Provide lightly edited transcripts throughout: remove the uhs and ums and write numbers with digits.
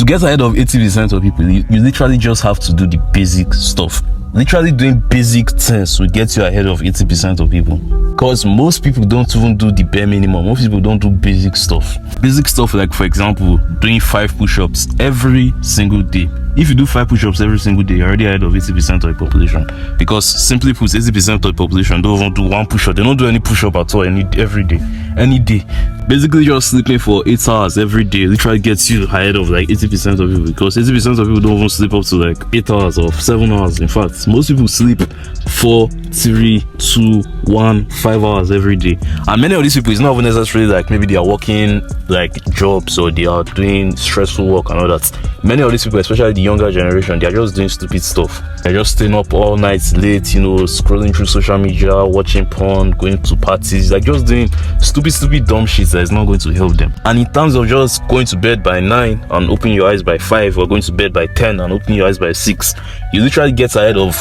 To get ahead of 80% of people, you literally just have to do the basic stuff. Literally doing basic things will get you ahead of 80% of people. Because most people don't even do the bare minimum. Most people don't do basic stuff. Basic stuff like, for example, doing 5 push-ups every single day. If you do 5 push-ups every single day, you're already ahead of 80% of the population. Because simply put, 80% of the population don't even do 1 push-up. They don't do any push-up at all every day. Any day. Basically, just sleeping for 8 hours every day literally gets you ahead of like 80% of people. Because 80% of people don't even sleep up to like 8 hours or 7 hours. In fact, most people sleep 4, 3, 2, 1, 5 hours every day. And many of these people, it's not even necessarily like maybe they are working like jobs or they are doing stressful work and all that. Many of these people, especially the younger generation, they are just doing stupid stuff. They're just staying up all night late, scrolling through social media, watching porn, going to parties, like just doing stupid dumb shit that is not going to help them. And in terms of just going to bed by 9 and opening your eyes by 5, or going to bed by 10 and opening your eyes by 6, you literally get ahead of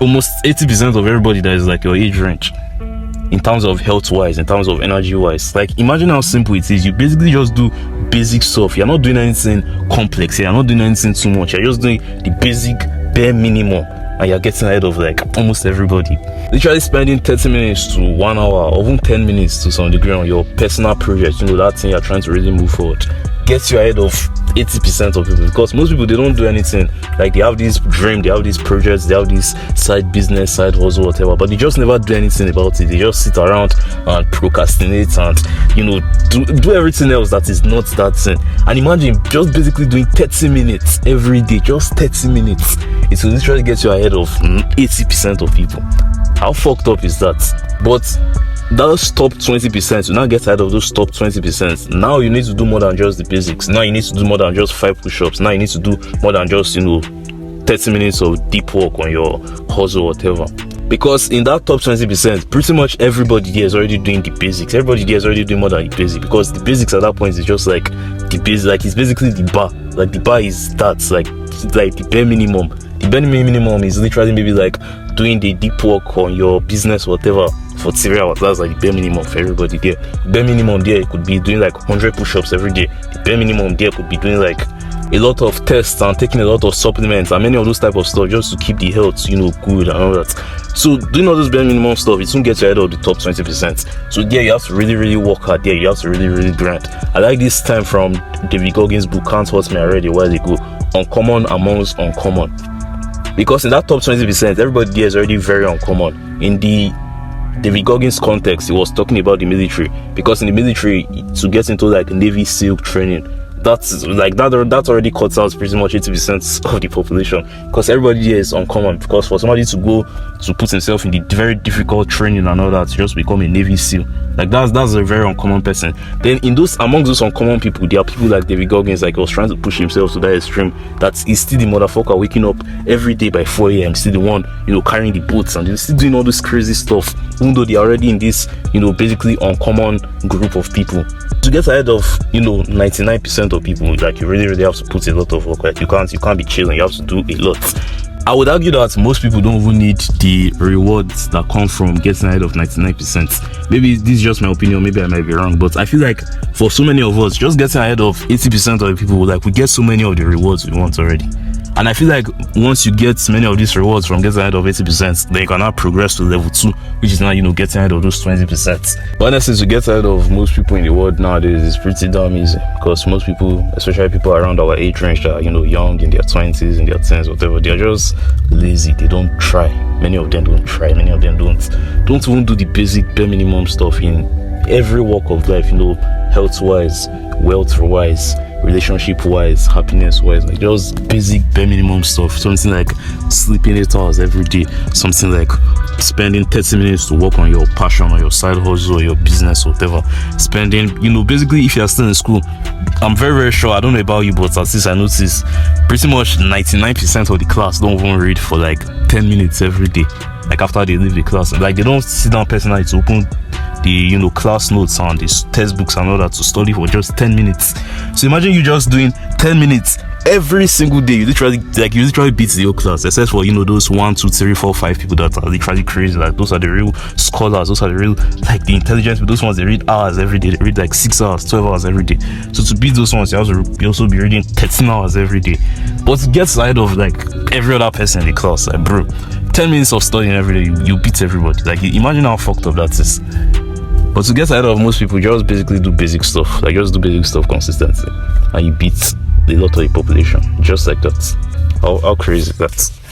almost 80% of everybody that is like your age range. In terms of health wise, in terms of energy wise, like imagine how simple it is. You basically just do basic stuff. You're not doing anything complex. You're not doing anything too much. You're just doing the basic bare minimum, and you're getting ahead of like almost everybody. Literally spending 30 minutes to 1 hour or even 10 minutes to some degree on your personal project, that thing you're trying to really move forward, gets you ahead of 80% of people. Because most people, they don't do anything. Like they have this dream, they have these projects, they have this side business, side hustle, whatever, but they just never do anything about it. They just sit around and procrastinate and do everything else that is not that thing. And imagine just basically doing 30 minutes every day, just 30 minutes. It will literally get you ahead of 80% of people. How fucked up is that? But those top 20%, you now get ahead of those top 20%. Now you need to do more than just the basics. Now you need to do more than just 5 push-ups. Now you need to do more than just 30 minutes of deep work on your hustle or whatever. Because in that top 20%, pretty much everybody there is already doing the basics. Everybody there is already doing more than the basics. Because the basics at that point is just like the basics, like it's basically the bar. Like the bar is that, like the bare minimum. The bare minimum is literally maybe like doing the deep work on your business, whatever, for 3 hours. That's like the bare minimum for everybody there. The bare minimum there could be doing like 100 push-ups every day. The bare minimum there could be doing like a lot of tests and taking a lot of supplements and many of those type of stuff just to keep the health, good and all that. So doing all those bare minimum stuff, it soon gets you ahead of the top 20%. So there you have to really, really work hard. There you have to really, really grind. I like this time from David Goggins' book, Can't Hurt Me. I read a while ago. Uncommon amongst uncommon. Because in that top 20%, everybody there is already very uncommon. In the David Goggins context, he was talking about the military. Because in the military, to get into like Navy SEAL training, that's like that already cuts out pretty much 80% of the population. Because everybody here is uncommon. Because for somebody to go to put himself in the very difficult training and all that to just become a Navy SEAL, like that's a very uncommon person. Then among those uncommon people, there are people like David Goggins, like he was trying to push himself to that extreme, that he's still the motherfucker waking up every day by 4 a.m. still the one carrying the boats, and they're still doing all this crazy stuff, even though they're already in this basically uncommon group of people. To get ahead of 99% of people, like you really have to put a lot of work. Like you can't be chilling, you have to do a lot. I would argue that most people don't even need the rewards that come from getting ahead of 99%. Maybe this is just my opinion, maybe I might be wrong, but I feel like for so many of us, just getting ahead of 80% of the people, like we get so many of the rewards we want already. And I feel like once you get many of these rewards from getting ahead of 80%, then you can now progress to level 2, which is now, getting ahead of those 20%. But honestly, to get ahead of most people in the world nowadays is pretty damn easy. Because most people, especially people around our age range that are, young, in their 20s, in their 10s, whatever, they're just lazy. They don't try. Many of them don't try. Many of them don't even do the basic bare minimum stuff in every walk of life, health-wise, wealth-wise, relationship-wise, happiness-wise, like just basic bare minimum stuff. Something like sleeping 8 hours every day. Something like spending 30 minutes to work on your passion or your side hustle or your business or whatever. Spending, basically if you're still in school, I'm very, very sure, I don't know about you, but at least I notice pretty much 99% of the class don't even read for like 10 minutes every day. Like after they leave the class, like they don't sit down personally to open the class notes and the textbooks and all that to study for just 10 minutes. So imagine you just doing 10 minutes every single day. You literally beat the whole class, except for those 1, 2, 3, 4, 5 people that are literally crazy. Like those are the real scholars. Those are the real the intelligent people. Those ones, they read hours every day. They read like 6 hours, 12 hours every day. So to beat those ones, you also be reading 13 hours every day. But to get ahead of like every other person in the class, like bro, 10 minutes of studying every day, you beat everybody. Like imagine how fucked up that is. But to get ahead of most people, just basically do basic stuff. Like just do basic stuff consistently, and you beat a lot of the population just like that. How crazy is that?